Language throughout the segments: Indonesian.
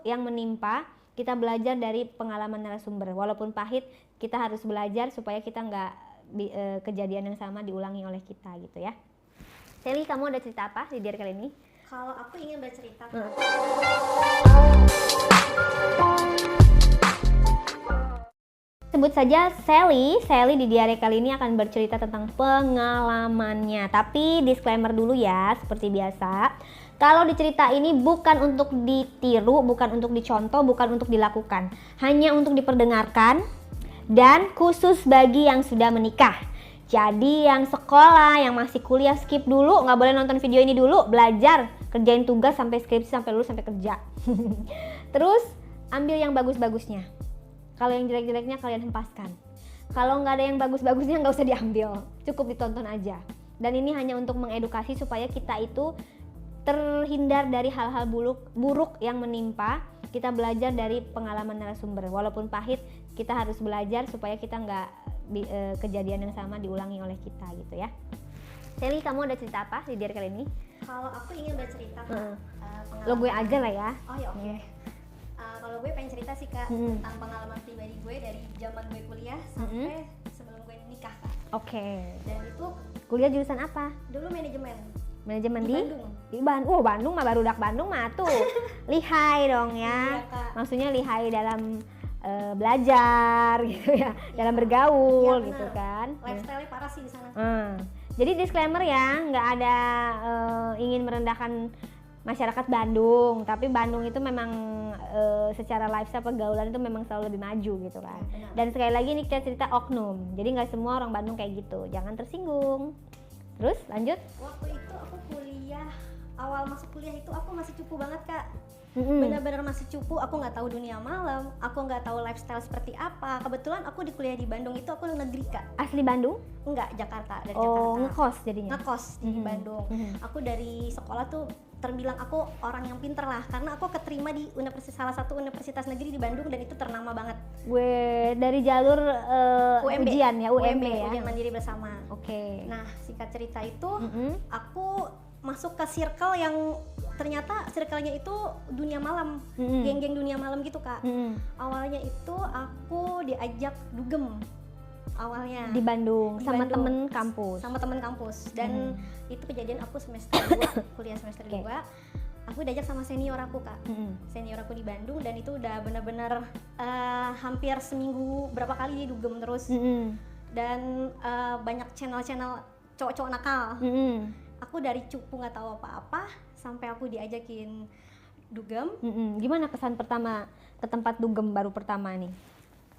buruk yang menimpa, kita belajar dari pengalaman narasumber. Walaupun pahit, kita harus belajar supaya kita nggak kejadian yang sama diulangi oleh kita gitu ya. Sally, kamu ada cerita apa di diary kali ini? Kalau aku ingin bercerita, sebut saja Sally. Sally di diary kali ini akan bercerita tentang pengalamannya. Tapi disclaimer dulu ya, seperti biasa. Kalau di cerita ini bukan untuk ditiru, bukan untuk dicontoh, bukan untuk dilakukan. Hanya untuk diperdengarkan dan khusus bagi yang sudah menikah. Jadi yang sekolah, yang masih kuliah skip dulu, nggak boleh nonton video ini dulu, belajar, kerjain tugas sampai skripsi, sampai lulus, sampai kerja. Terus ambil yang bagus-bagusnya. Kalau yang jelek-jeleknya kalian hempaskan. Kalau nggak ada yang bagus-bagusnya nggak usah diambil, cukup ditonton aja. Dan ini hanya untuk mengedukasi supaya kita itu terhindar dari hal-hal buruk yang menimpa. Kita belajar dari pengalaman narasumber. Walaupun pahit, kita harus belajar supaya kita nggak kejadian yang sama diulangi oleh kita gitu ya. Sally, kamu ada cerita apa di diary kali ini? kalau aku ingin bercerita Lo gue aja lah ya. Oh ya oke. Kalau gue pengen cerita sih Kak tentang pengalaman pribadi gue dari zaman gue kuliah sampai sebelum gue nikah Kak. Oke. Dan itu Kuliah jurusan apa? dulu manajemen. Manajemen Di di Bandung. Bandung mah barudak Bandung mah tuh lihai dong ya. Iya, Kak. Maksudnya lihai dalam belajar gitu ya, dalam bergaul Iya, gitu benar. kan. Lifestyle-nya parah sih di sana. Jadi disclaimer ya, nggak ada ingin merendahkan masyarakat Bandung, tapi Bandung itu memang secara lifestyle pergaulan itu memang selalu lebih maju gitu kan. Benar. Dan sekali lagi ini kita cerita oknum, jadi nggak semua orang Bandung kayak gitu, jangan tersinggung. Terus lanjut. Waktu itu aku kuliah, awal masuk kuliah itu aku masih cupu banget Kak. Mm-mm. Benar-benar masih cupu, aku nggak tahu dunia malam, aku nggak tahu lifestyle seperti apa. Kebetulan aku di kuliah di Bandung itu aku negeri Kak. Asli Bandung? Enggak, Jakarta, dari Oh, Jakarta. ngekos jadinya. Ngekos di Bandung. Aku dari sekolah tuh terbilang aku orang yang pinter lah, karena aku keterima di salah satu universitas negeri di Bandung dan itu ternama banget. Gue dari jalur UMB. ujian ya, UMB ya. Ujian mandiri bersama. Oke. Nah, singkat cerita itu aku masuk ke circle yang ternyata circle-nya itu dunia malam, geng-geng dunia malam gitu Kak. Awalnya itu aku diajak dugem awalnya Di Bandung Di sama Bandung. temen kampus. sama temen kampus dan itu kejadian aku semester 2 kuliah semester 2. Aku diajak sama senior aku Kak, senior aku di Bandung, dan itu udah benar-benar hampir seminggu berapa kali dugem terus. Dan banyak channel-channel cowok-cowok nakal. Aku dari cupu nggak tahu apa-apa sampai aku diajakin dugem. Gimana kesan pertama ke tempat dugem baru pertama nih?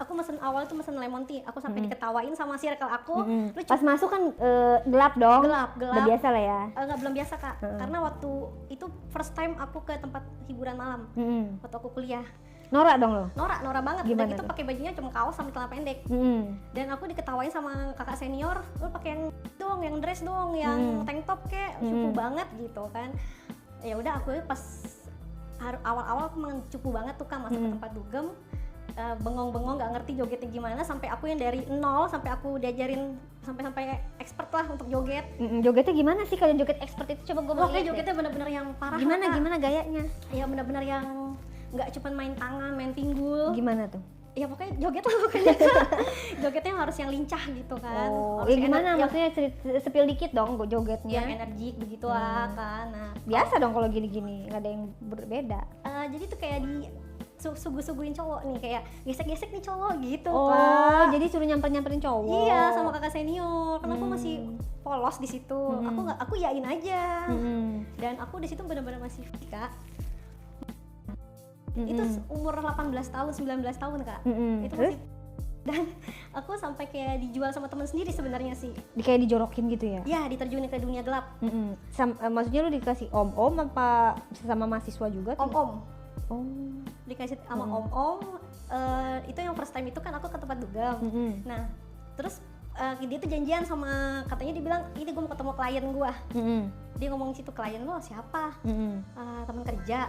Aku awal tuh mesen lemon tea, aku sampai diketawain sama circle aku. Lu Pas masuk kan gelap dong. Gelap. Udah biasa lah ya. Nggak, belum biasa Kak, karena waktu itu first time aku ke tempat hiburan malam waktu aku kuliah. Norak dong lo. Norak banget. Gimana Udah gitu tuh? pakai bajunya cuma kaos sama celana pendek. Dan aku diketawain sama kakak senior, lu pakai yang dong, yang dress dong, yang tank top kek, cupu banget gitu kan. Ya udah aku pas awal-awal aku memang cupu banget tuh Kak, masuk ke tempat dugem. Bengong-bengong nggak ngerti jogetnya gimana, sampai aku yang dari nol sampai aku diajarin sampai expert lah untuk joget. Jogetnya gimana sih kalau joget expert itu? Coba gue mau Pokoknya lihat deh. jogetnya bener-bener yang parah. Gimana Kak. gimana gayanya? Ya bener-bener yang nggak cuma main tangan, main pinggul. Gimana tuh? Ya pokoknya joget lah pokoknya. Jogetnya harus yang lincah gitu kan. Oh, Harus ya gimana? yang Maksudnya sepil dikit dong gue jogetnya. yang energik begitu lah kan. Nah, Biasa dong kalau gini-gini, nggak ada yang berbeda. jadi tuh kayak di suguh-suguhin cowok nih, kayak gesek-gesek nih cowok gitu Oh, Kak. jadi suruh nyamperin cowok. Iya, sama kakak senior. Karena aku masih polos di situ. Aku yain aja. Dan aku di situ benar-benar masih Kak. Itu umur 18 tahun, 19 tahun Kak. Itu Terus? masih, dan aku sampai kayak dijual sama teman sendiri sebenarnya sih. Kayak dijorokin gitu ya? Ya, diterjunin ke dunia gelap. Maksudnya lu dikasih om-om apa sama mahasiswa juga? Om-om. Oh. Dikasih sama om-om. Itu yang first time itu kan aku ke tempat dugem. Nah, terus dia tuh janjian sama, katanya dia bilang ini gue mau ketemu klien gue. Dia ngomong situ, klien lo siapa? Teman kerja.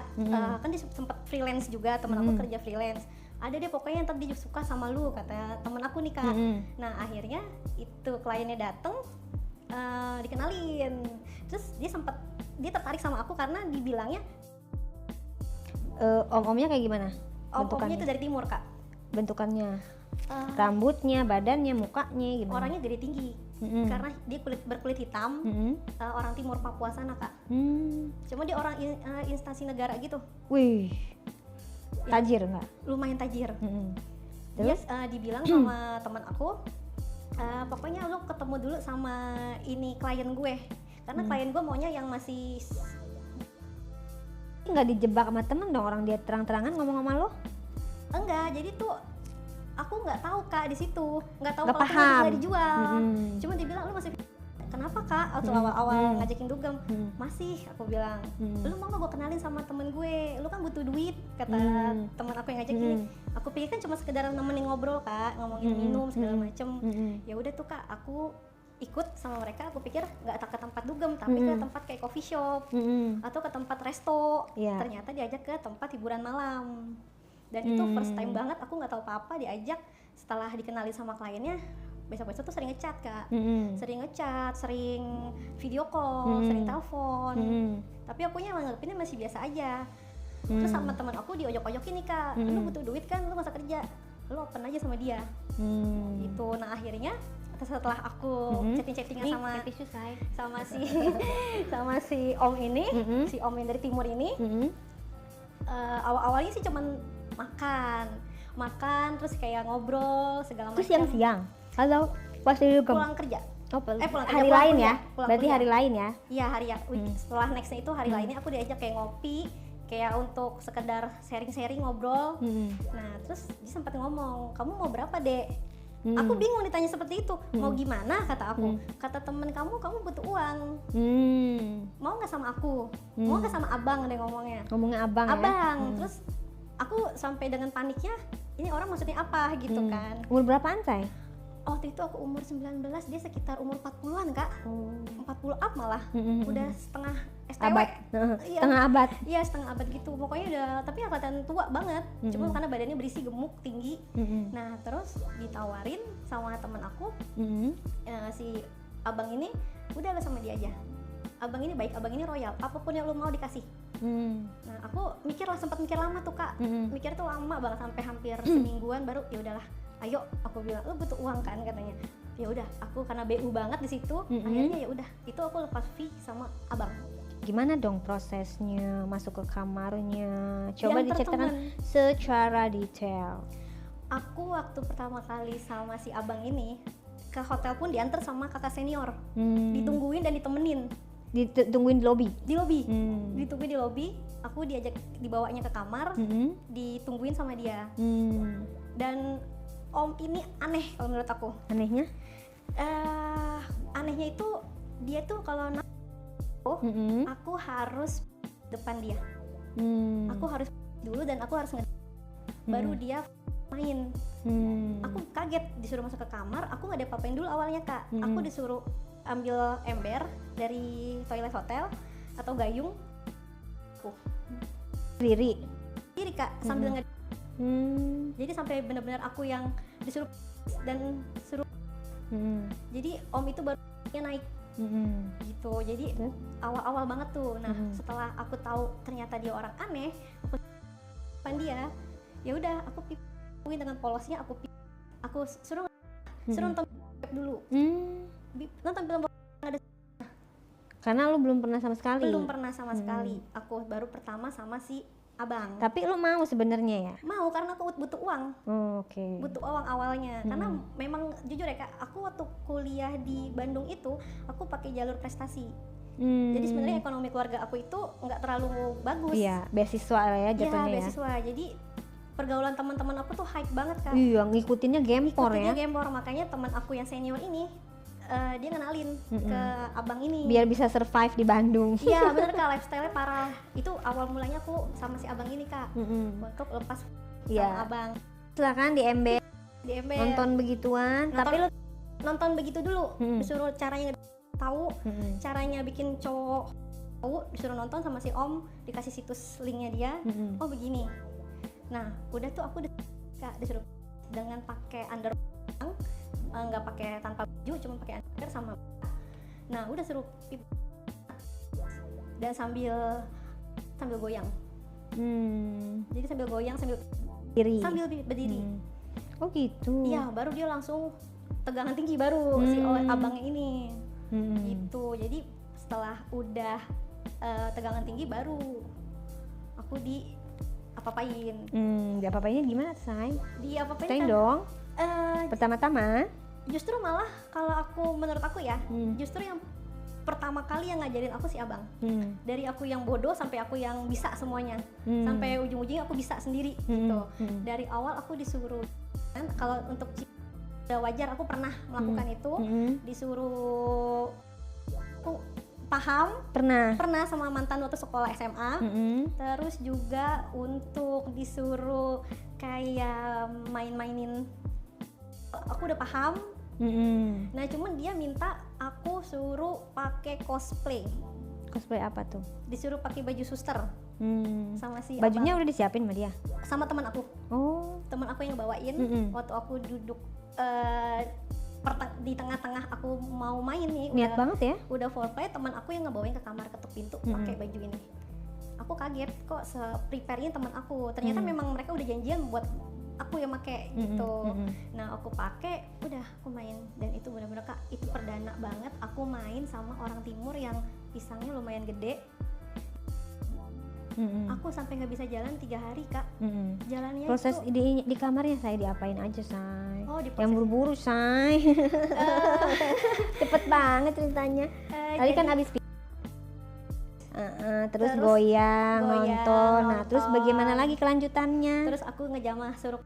Kan dia sempat freelance juga, teman aku kerja freelance. Ada dia pokoknya yang tadi suka sama lu, kata temen aku nih Kak. Nah akhirnya itu kliennya dateng, dikenalin. Terus dia tertarik sama aku karena dibilangnya Om-omnya kayak gimana? Om-omnya itu dari timur kak. Bentukannya, rambutnya, badannya, mukanya gimana? Orangnya gede tinggi, karena dia berkulit hitam, orang timur Papua sana kak. Cuma dia orang instansi negara gitu. Wih, tajir nggak? Lumayan tajir. Terus? Dia dibilang sama teman aku, pokoknya lu ketemu dulu sama ini klien gue, karena klien gue maunya yang masih nggak dijebak sama temen dong, orang dia terang-terangan ngomong sama lo? Enggak, jadi tuh aku nggak tahu kak di situ, nggak tahu Nggak kalau paham. nggak dijual. Cuma dia bilang lu masih kenapa kak? Waktu awal-awal ngajakin dugem, masih aku bilang, lu mau nggak gue kenalin sama temen gue? Lu kan butuh duit, kata temen aku yang ngajak ini. Aku pikir kan cuma sekedar nemenin ngobrol kak, ngomongin minum segala macem. Ya udah tuh kak, aku ikut sama mereka. Aku pikir nggak ke tempat dugem, tapi ke tempat kayak coffee shop atau ke tempat resto. Ternyata diajak ke tempat hiburan malam. Dan itu first time banget, aku nggak tahu apa-apa, diajak. Setelah dikenalin sama kliennya, besok-besok tuh sering ngechat kak, sering ngechat, sering video call, sering telepon. Tapi akunya nganggepinnya masih biasa aja. Terus sama teman aku diojok-ojokin nih kak, lu butuh duit kan, lu masa kerja, lu open aja sama dia. Gitu. Nah akhirnya setelah aku chatting-chattingan sama si om ini, si om yang dari timur ini, awal-awalnya sih cuman makan terus kayak ngobrol segala macam. Terus siang-siang? Halo, pas di dugem? Pulang kerja. Pulang hari kerja, lain ya? Berarti kuliah. hari lain ya? Iya, hari ya. Setelah nextnya itu hari lainnya aku diajak kayak ngopi, kayak untuk sekedar sharing-sharing ngobrol. Nah terus dia sempat ngomong, kamu mau berapa dek? Aku bingung ditanya seperti itu. Mau gimana kata aku? Kata temen kamu butuh uang. Mau nggak sama aku? Mau nggak sama abang deh ngomongnya? Ngomongnya abang ya? Abang. Terus aku sampai dengan paniknya, ini orang maksudnya apa gitu kan. Umur berapaan say? Waktu itu aku umur 19, dia sekitar umur 40-an kak. 40 up malah. Udah setengah STW. Abad. Iya. Setengah abad. Iya, setengah abad gitu. Pokoknya udah, tapi kelihatan tua banget. Cuma karena badannya berisi, gemuk, tinggi. Nah terus ditawarin sama teman aku, si abang ini, udah lah sama dia aja. Abang ini baik, abang ini royal, apapun yang lu mau dikasih. Nah aku sempat mikir lama tuh kak, mikir tuh lama banget sampai hampir semingguan baru ya udahlah, ayo aku bilang lu butuh uang kan katanya. Ya udah, aku karena BU banget di situ, akhirnya ya udah, itu aku lepas fee sama abang. Gimana dong prosesnya masuk ke kamarnya? Coba Yang diceritakan secara detail. Aku waktu pertama kali sama si abang ini ke hotel pun diantar sama kakak senior, ditungguin dan ditemenin. Ditungguin di lobi? Di lobi, ditungguin di lobi. Aku dibawanya ke kamar, ditungguin sama dia. Dan om ini aneh kalau menurut aku. Anehnya? Anehnya itu dia tuh kalau aku harus depan dia. Aku harus dulu dan aku harus baru dia main. Aku kaget disuruh masuk ke kamar, aku nggak diapa-apain dulu awalnya kak. Aku disuruh ambil ember dari toilet hotel atau gayung. Diri Kak, sambil jadi sampai benar-benar aku yang disuruh dan suruh. Jadi om itu baru naik gitu. Jadi awal-awal banget tuh. Nah setelah aku tahu ternyata dia orang aneh, aku depan dia, ya udah aku pipuin dengan polosnya, aku suruh nonton dulu. Nonton film ada. Karena lu belum pernah sama sekali? Belum pernah sama sekali. Aku baru pertama sama si abang. Tapi lu mau sebenarnya ya? Mau, karena aku butuh uang. Oke. Butuh uang awalnya. Karena memang jujur ya kak, aku waktu kuliah di Bandung itu aku pakai jalur prestasi. Jadi sebenarnya ekonomi keluarga aku itu nggak terlalu bagus. Iya, beasiswa lah ya jatuhnya. Iya, beasiswa. Jadi pergaulan teman-teman aku tuh hype banget kak. Iya, ngikutinnya gempor ya. Makanya teman aku yang senior ini dia ngenalin ke abang ini biar bisa survive di Bandung. Iya bener kak, lifestyle-nya parah. Itu awal mulanya aku sama si abang ini kak, untuk lepas sama abang. Silakan di ember nonton begituan. Tapi lu nonton begitu dulu, disuruh caranya tahu, caranya bikin cowok tahu, disuruh nonton sama si om, dikasih situs linknya dia. Oh begini. Nah udah tuh aku disuruh dengan pakai underwear, nggak pakai tanpa baju, cuma pakai underwear sama. Nah udah suruh dan sambil goyang. Jadi sambil goyang sambil berdiri. Oh gitu. Iya, baru dia langsung tegangan tinggi baru si abangnya ini. Gitu. Jadi setelah udah tegangan tinggi baru aku apa-apain. Diapa-apainnya gimana, Say? Diapa-apain Ceritain kan, dong. Pertama-tama justru malah kalau menurut aku ya, justru yang pertama kali yang ngajarin aku si abang. Dari aku yang bodoh sampai aku yang bisa semuanya. Sampai ujung-ujungnya aku bisa sendiri gitu. Dari awal aku disuruh kan, kalau untuk udah wajar aku pernah melakukan itu, disuruh aku paham pernah sama mantan waktu sekolah SMA. Terus juga untuk disuruh kayak main-mainin, aku udah paham. Nah cuman dia minta aku suruh pakai cosplay. Cosplay apa tuh? Disuruh pakai baju suster. Sama si bajunya abang. udah disiapin sama dia? Sama teman aku. Teman aku yang bawain. Waktu aku duduk di tengah-tengah aku mau main nih, niat banget ya, udah foreplay, teman aku yang ngebawain ke kamar, ketuk pintu pakai baju ini. Aku kaget kok se-prepare-nya teman aku, ternyata memang mereka udah janjian buat aku yang pakai gitu. Nah aku pakai, udah aku main, dan itu benar-benar Kak, itu perdana banget aku main sama orang timur yang pisangnya lumayan gede. Aku sampai nggak bisa jalan 3 hari Kak. Jalannya proses itu di kamarnya saya diapain aja, Say? diproses. Yang buru-buru, Say. Cepet banget ceritanya. Tadi kan abis terus goyang, nonton. Nah terus bagaimana lagi kelanjutannya? Terus aku ngejamah suruh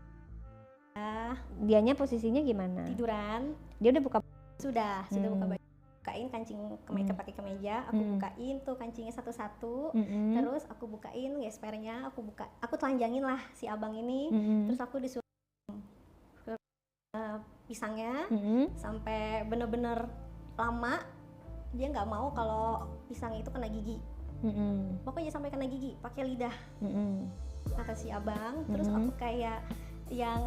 dianya posisinya gimana? tiduran. Dia udah buka? Sudah buka baju, bukain kancing kemeja, pakai kemeja, aku bukain tuh kancingnya satu-satu. Terus aku bukain gespernya, aku telanjangin lah si abang ini. Terus aku disuruh pisangnya sampai bener-bener lama. Dia nggak mau kalau pisang itu kena gigi. Pokoknya sampai kena gigi, pakai lidah. Kata si abang. Terus aku kayak yang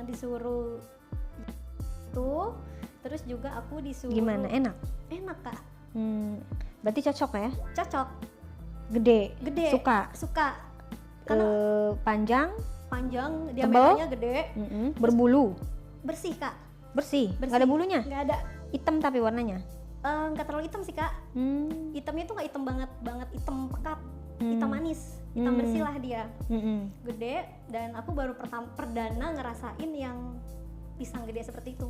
disuruh itu. Terus juga aku disuruh. Gimana? Enak Kak. Berarti cocok ya? Cocok. Gede. Suka. Karena panjang, diameternya gede, berbulu, bersih Kak. Bersih. Nggak ada bulunya? Nggak ada. Hitam tapi warnanya? Nggak terlalu hitam sih Kak. Hitamnya tuh nggak hitam banget hitam pekat, hitam manis, hitam bersih lah dia. Gede, dan aku baru perdana ngerasain yang pisang gede seperti itu.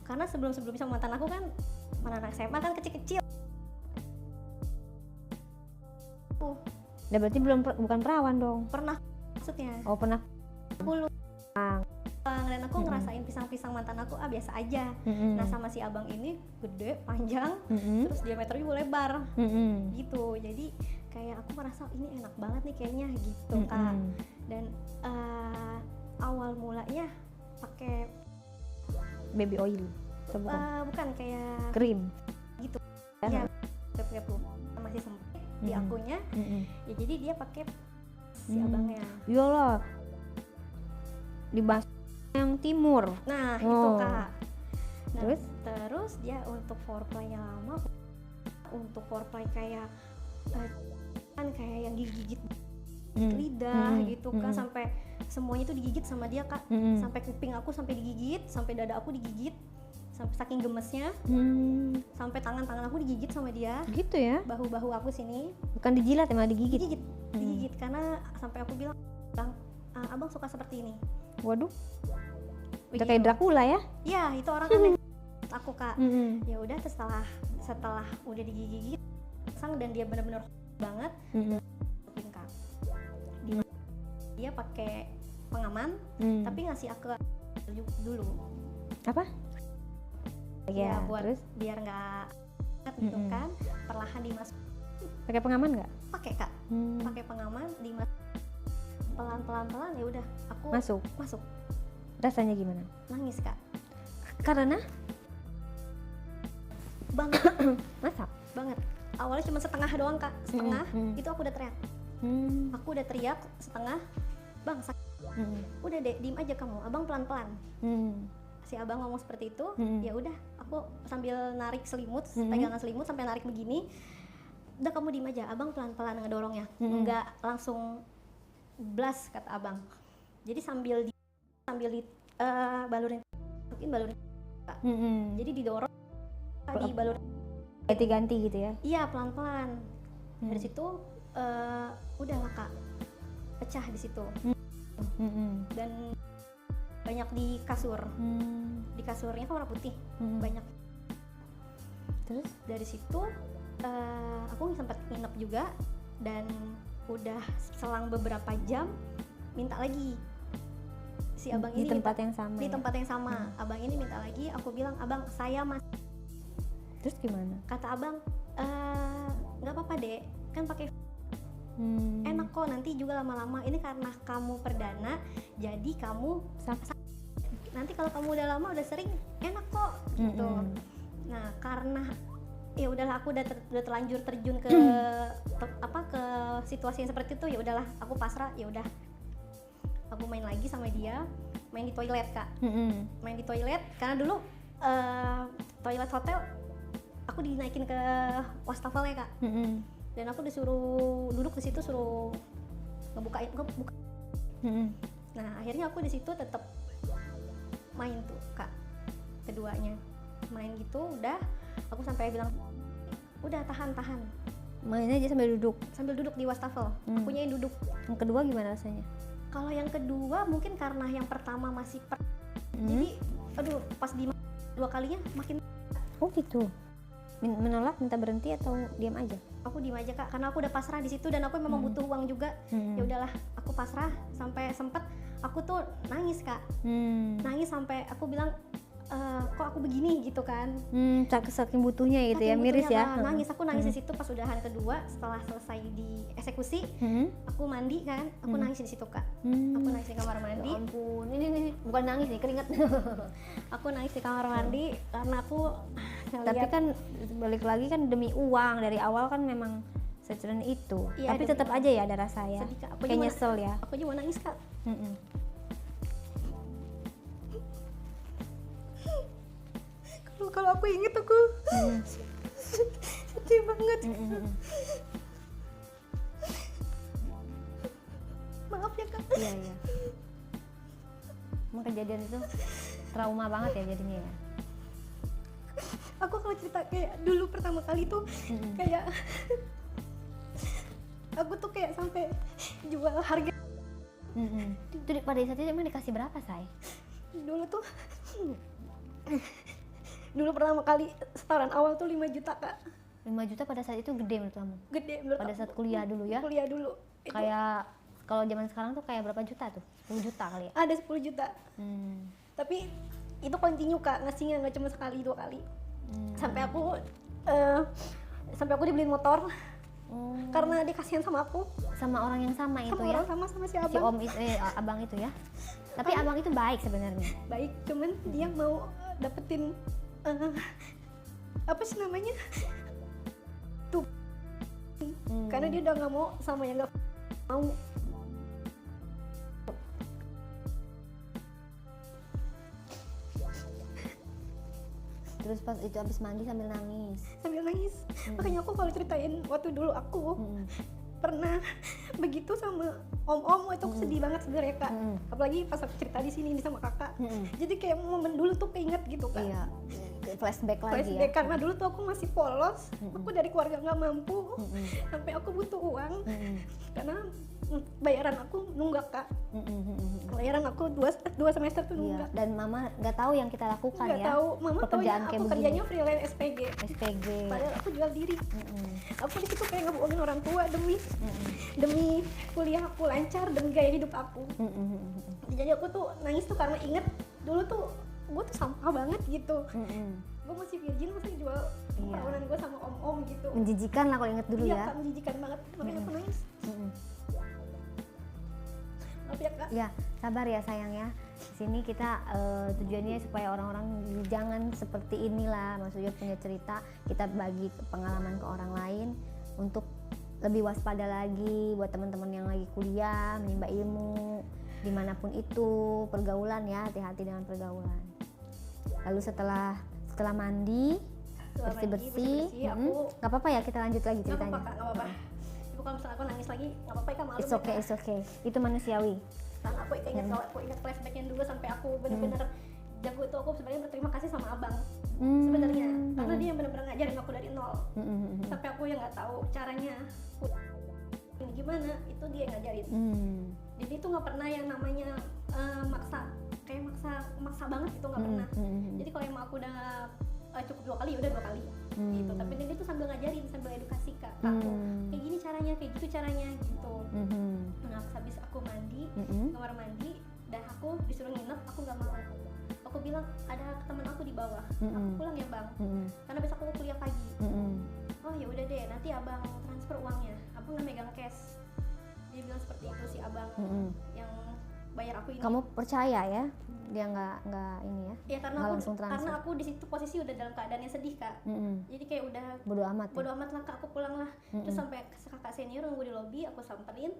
Karena sebelum-sebelumnya sama mantan aku kan, mantan SMA kan kecil-kecil. Udah berarti bukan perawan dong? Pernah maksudnya. Oh pernah. Aku dan aku ngerasain pisang-pisang mantan aku biasa aja. Nah sama si abang ini gede, panjang, terus diameternya juga lebar, gitu. Jadi kayak aku merasa ini enak banget nih kayaknya gitu Kak. Dan awal mulanya pakai baby oil atau bukan? Bukan, kayak krim gitu ya, pakai masih sempit di akunya. Ya jadi dia pakai si abangnya. Iyalah, dibahas yang timur. Nah itu Kak. Nah, terus dia untuk foreplay-nya lama, untuk foreplay kayak kan kayak yang digigit lidah gitu kan, sampai semuanya itu digigit sama dia Kak. Sampai kuping aku sampai digigit, sampai dada aku digigit, sampai saking gemesnya. Sampai tangan-tangan aku digigit sama dia. Gitu ya? Bahu-bahu aku sini. Bukan dijilat, emang digigit? Digigit karena sampai aku bilang, "Bang, abang suka seperti ini." Waduh. Udah kayak Dracula ya? Iya, itu orang aneh. Aku Kak. Ya udah, setelah udah digigit sang dan dia benar-benar banget. Kak. Dia pakai pengaman, tapi ngasih aku dulu. Apa? Ya buat terus? Biar nggak gitu kan, perlahan dimasuk. Pakai pengaman nggak? Pakai Kak. Pakai pengaman, dimasuk pelan-pelan ya udah aku masuk. Rasanya gimana? Nangis Kak. Karena banget. Masa? Banget. Awalnya cuma setengah doang Kak, setengah. Itu aku udah teriak. Aku udah teriak setengah, "Bang, sakit." Udah deh, diem aja kamu, abang pelan-pelan. Si abang ngomong seperti itu. Ya udah, aku sambil narik selimut, pegangan selimut sampai narik begini. Udah kamu diem aja, abang pelan-pelan ngedorongnya. Enggak langsung blast kata abang. Jadi sambil di balurin Kak. Jadi didorong dibalurin ganti-ganti gitu ya. Iya, pelan-pelan. Dari situ udahlah Kak, pecah di situ. Dan banyak di kasur. Di kasurnya kan warna putih, banyak. Terus dari situ aku sempat nginep juga, dan udah selang beberapa jam minta lagi si abang di ini tempat yang sama. Di tempat yang sama. Abang ini minta lagi, aku bilang, "Abang, saya masih." Terus gimana? Kata abang, nggak apa-apa dek, kan pakai enak kok, nanti juga lama-lama, ini karena kamu perdana jadi kamu nanti kalau kamu udah lama udah sering enak kok gitu. Nah, karena ya udahlah, aku udah terlanjur terjun ke ke situasi yang seperti itu, ya udahlah aku pasrah. Ya udah, aku main lagi sama dia, main di toilet Kak. Main di toilet karena dulu toilet hotel aku dinaikin ke wastafelnya Kak. Dan aku disuruh duduk di situ, suruh ngebuka. Nah, akhirnya aku di situ tetap main tuh Kak, keduanya main gitu. Udah, aku sampai bilang, udah tahan, main aja sambil duduk di wastafel. Akunya yang duduk. Yang kedua gimana rasanya? Kalau yang kedua mungkin karena yang pertama masih jadi aduh, pas di dua kalinya makin. Oh gitu. Menolak, minta berhenti atau diam aja? Aku diam aja Kak, karena aku udah pasrah di situ dan aku memang butuh uang juga. Ya udahlah, aku pasrah sampai sempet aku tuh nangis Kak. Nangis sampai aku bilang, kok aku begini gitu kan. Saking butuhnya gitu ya, miris ya. Nangis, aku nangis di situ pas udahan kedua setelah selesai dieksekusi. Aku mandi kan, aku nangis di situ Kak. Aku nangis di kamar mandi. Ya ampun, ini bukan nangis nih, keringat. Aku nangis di kamar mandi karena aku tapi kan balik lagi kan demi uang, dari awal kan memang seceren itu. Iya, tapi tetap aja ya ada rasa ya. Sedih, Kak. Kayak nyesel ya. Aku juga nangis Kak. Kalau aku inget aku sedih banget. Maaf ya Kak. Iya. Emang kejadian itu trauma banget ya jadinya ya. Aku kalau cerita kayak dulu pertama kali tuh kayak aku tuh kayak sampai jual harga. Itu pada saat itu emang dikasih berapa, Say? Dulu pertama kali setoran awal tuh 5 juta Kak. 5 juta pada saat itu gede menurut kamu? Gede menurut pada aku. saat kuliah dulu ya? Kuliah dulu. Kayak kalau zaman sekarang tuh kayak berapa juta tuh? 10 juta kali ya? Ada 10 juta. Tapi itu continue Kak, ngasihnya nggak cuma sekali 2 kali. Sampai aku dibeliin motor. Karena dia kasihan sama aku. Sama orang yang sama itu sama ya? Sama si abang. Si om itu, abang itu ya? Tapi abang itu baik sebenarnya. Baik, cuman dia mau dapetin apa sih namanya? Tuh. Karena dia udah nggak mau sama yang nggak mau. Terus pas itu habis mandi sambil nangis. Makanya aku kalau ceritain waktu dulu aku pernah begitu sama om-om, itu aku sedih banget sebenarnya Kak. Apalagi pas aku cerita di sini sama kakak. Jadi kayak momen dulu tuh keinget gitu Kak. Iya. Flashback lagi ya. Karena Hmm. dulu tuh aku masih polos, aku dari keluarga nggak mampu, sampai aku butuh uang, karena bayaran aku nunggak Kak. Bayaran aku 2 semester tuh nunggak. Iya. Dan mama nggak tahu yang kita lakukan Nggak ya. tahu, mama tahu ya kayak aku begini. kerjanya freelance SPG. Padahal aku jual diri. Aku di situ kayak ngebohongin orang tua demi kuliah aku lancar, demi gaya hidup aku. Jadi aku tuh nangis tuh karena inget dulu tuh gue tuh sampah banget gitu. Gue masih virgin, masih jual peraunan gue sama om-om gitu. Menjijikan lah kalau inget dulu Iya, ya. Kak, menjijikan banget. Makanya aku nangis. Maaf ya Kak. Ya, sabar ya sayang ya. Di sini kita tujuannya supaya orang-orang jangan seperti inilah. Maksudnya punya cerita, kita bagi pengalaman ke orang lain untuk lebih waspada lagi buat teman-teman yang lagi kuliah, menimba ilmu dimanapun itu, pergaulan ya, hati-hati dengan pergaulan. Lalu setelah mandi, bersih-bersih, aku nggak apa-apa ya, kita lanjut lagi nggak ceritanya. apa-apa Kak, nggak apa-apa. kalau misalnya aku nangis lagi nggak apa-apa Kak, malu It's okay, Kak. it's okay. Itu manusiawi. Karena aku ingat kalau aku ingat flashbacknya dulu sampai aku bener-bener jago itu, aku sebenarnya berterima kasih sama abang sebenarnya, karena dia yang benar-benar ngajarin aku dari nol sampai aku yang nggak tahu caranya ini gimana, itu dia yang ngajarin. Jadi itu nggak pernah yang namanya maksa banget, itu nggak pernah. Jadi kalau emang aku udah cukup 2 kali, udah 2 kali gitu. Tapi dia tuh sambil ngajarin, sambil edukasi Kak aku, kayak gini caranya, kayak gitu caranya gitu. Nah habis aku mandi, kamar mandi, dan aku disuruh nginep, aku nggak mau. Aku bilang ada teman aku di bawah, aku pulang ya bang, karena besok aku kuliah pagi. Oh ya udah deh, nanti abang transfer uangnya, abang nggak megang cash. Dia bilang seperti itu si abang yang bayar aku ini. Kamu percaya ya? Dia nggak ini ya? Ya karena nggak aku, langsung transfer. karena aku di situ posisi udah dalam keadaan yang sedih Kak. Jadi kayak udah bodo amat. Bodo amat lah Kak, aku pulang lah. Terus sampai kakak senior nunggu di lobi, aku samperin.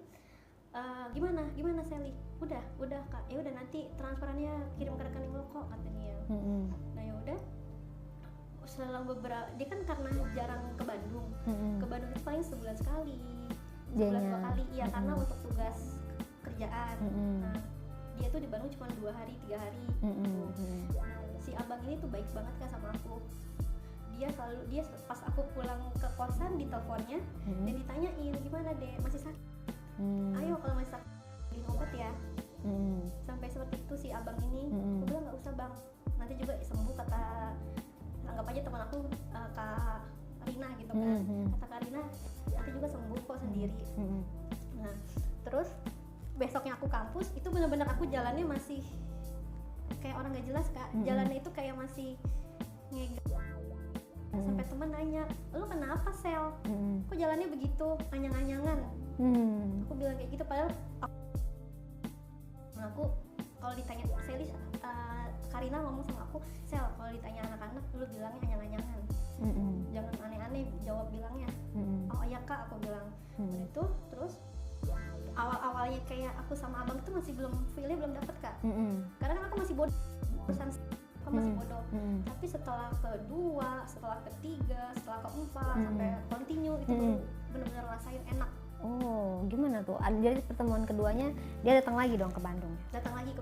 Gimana Sally? Udah Kak. Ya udah nanti transferannya kirim ke rekening lo kok katanya. Nah ya udah. Selang beberapa, dia kan karena jarang ke Bandung. Ke Bandung itu paling sebulan sekali. Sebulan 2 kali. Iya karena untuk tugas kerjaan. Nah, dia tuh di Bandung cuma 2 hari 3 hari gitu. Nah, si abang ini tuh baik banget Kak sama aku. Dia pas aku pulang ke kosan diteleponnya dan ditanyain gimana deh, masih sakit? Ayo kalau masih sakit beliin obat ya. Sampai seperti itu si abang ini. Aku bilang nggak usah bang, nanti juga sembuh, kata anggap aja teman aku Kak Rina gitu kan. Kata Kak Rina nanti juga sembuh kok sendiri. Nah terus besoknya aku kampus, itu benar-benar aku jalannya masih kayak orang gak jelas Kak. Jalannya itu kayak masih ngegang. Sampai teman nanya, lu kenapa Sel? Kok jalannya begitu, anyang-anyangan? Aku bilang kayak gitu, padahal aku kalau ditanya Sally, Karina ngomong sama aku, Sel kalau ditanya anak-anak lu bilangnya anyang-anyangan, jangan aneh-aneh jawab bilangnya. Oh iya Kak, aku bilang. Itu terus awal-awalnya kayak aku sama abang itu masih belum feel-nya belum dapet Kak. Karena kan aku masih bodoh, aku masih bodoh. Tapi setelah kedua, setelah ketiga, setelah keempat sampai continue itu baru benar-benar rasain enak. Oh, gimana tuh? Jadi pertemuan keduanya dia datang lagi dong ke Bandung. Datang lagi ke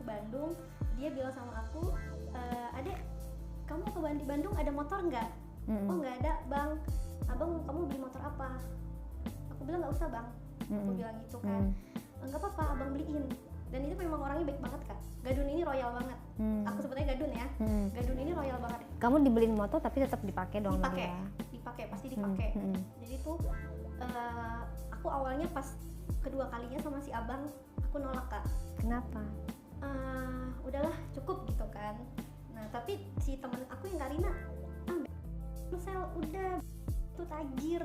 Bandung. Dia bilang sama aku, Adek, kamu ke Bandung ada motor nggak? Oh nggak ada bang. Abang kamu beli motor apa? Aku bilang nggak usah bang. Aku bilang gitu kan. Nggak apa-apa, abang beliin. Dan itu memang orangnya baik banget Kak. Gadun ini royal banget. Aku sebutnya Gadun ya. Gadun ini royal banget. Kamu dibeliin motor tapi tetap dipakai dong? Dipakai, pasti dipakai. Jadi tuh aku awalnya pas kedua kalinya sama si abang, aku nolak Kak. Kenapa? Udahlah cukup gitu kan. Nah tapi si temen aku yang Karina, Sel udah itu tajir,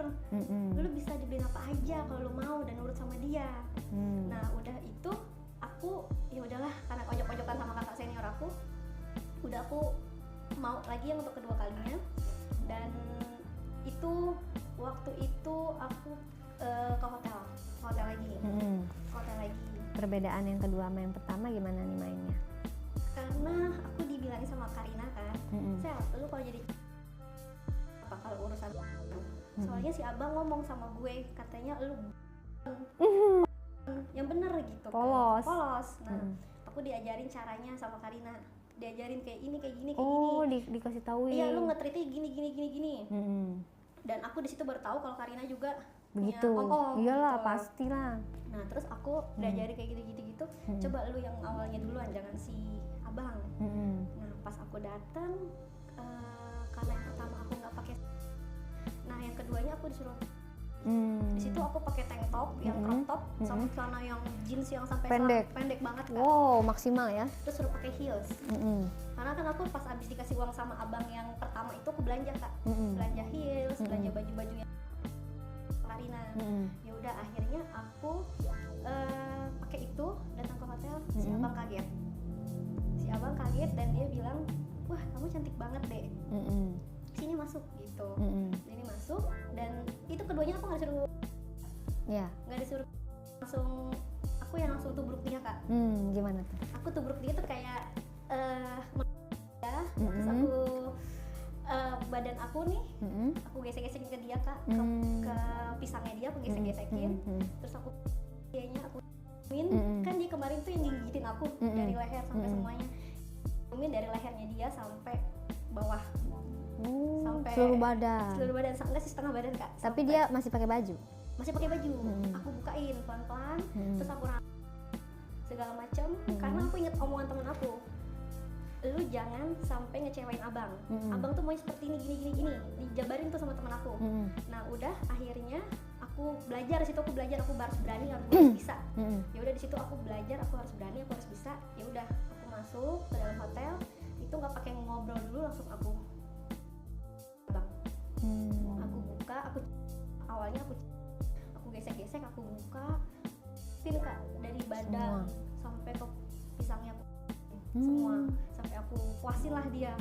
lu bisa dibeliin apa aja kalau lu mau dan nurut sama dia. Nah udah itu aku ya udahlah, karena ojok-ojokan sama kakak senior aku, udah aku mau lagi yang untuk kedua kalinya. Dan itu waktu itu aku ke hotel lagi. Perbedaan yang kedua sama yang pertama gimana nih mainnya? Karena aku dibilangin sama Karina kan, Sel, lu kalau jadi apa kalau urusan soalnya si abang ngomong sama gue, katanya lu yang bener gitu polos. Kan? Polos. Nah, aku diajarin caranya sama Karina, diajarin kayak ini kayak gini. Dikasih tahu. Iya, lu nge-treatnya gini. Dan aku di situ baru tahu kalau Karina juga begitu. Iyalah, gitu. Pastilah. Nah, terus aku diajarin kayak gitu. Coba lu yang awalnya duluan, jangan si abang. Nah, pas aku datang, karena yang pertama aku nggak pakai. Nah, yang keduanya aku disuruh. Di situ aku pakai tank top yang crop top sama celana yang jeans yang sampai pendek banget kan. Wow, maksimal ya. Terus suruh pakai heels. Karena kan aku pas abis dikasih uang sama abang yang pertama itu aku belanja Kak. Belanja heels, belanja baju-baju yang Karina. Ya udah akhirnya aku pakai itu datang ke hotel. Si abang kaget dan dia bilang, wah kamu cantik banget deh. Sini masuk gitu. Sini masuk, dan itu keduanya aku nggak disuruh. Nggak disuruh, langsung aku yang langsung tubruk dia Kak. Gimana tuh? Aku tubruk dia tuh kayak terus aku badan aku nih, aku gesek-gesekin ke dia Kak, ke pisangnya dia aku gesek-gesekin, terus aku aku kan dia kemarin tuh yang gigitin aku dari leher sampai semuanya, dari lehernya dia sampai bawah, sampai seluruh badan, enggak sih, setengah badan Kak. Tapi dia masih pakai baju, aku bukain pelan-pelan, terus aku segala macam, karena aku inget omongan temen aku, lu jangan sampai ngecewain abang. Abang tuh mau seperti ini gini, dijabarin tuh sama temen aku. Nah udah akhirnya aku belajar di situ, aku harus berani, aku harus bisa. Ya udah di situ aku belajar, aku harus berani, aku harus bisa. Ya udah aku masuk ke dalam hotel itu nggak pakai ngobrol dulu, langsung aku abang. Aku buka, awalnya aku gesek-gesek, aku buka, feel Kak, dari badan sampai ke pisangnya semua, sampai aku puasin lah dia.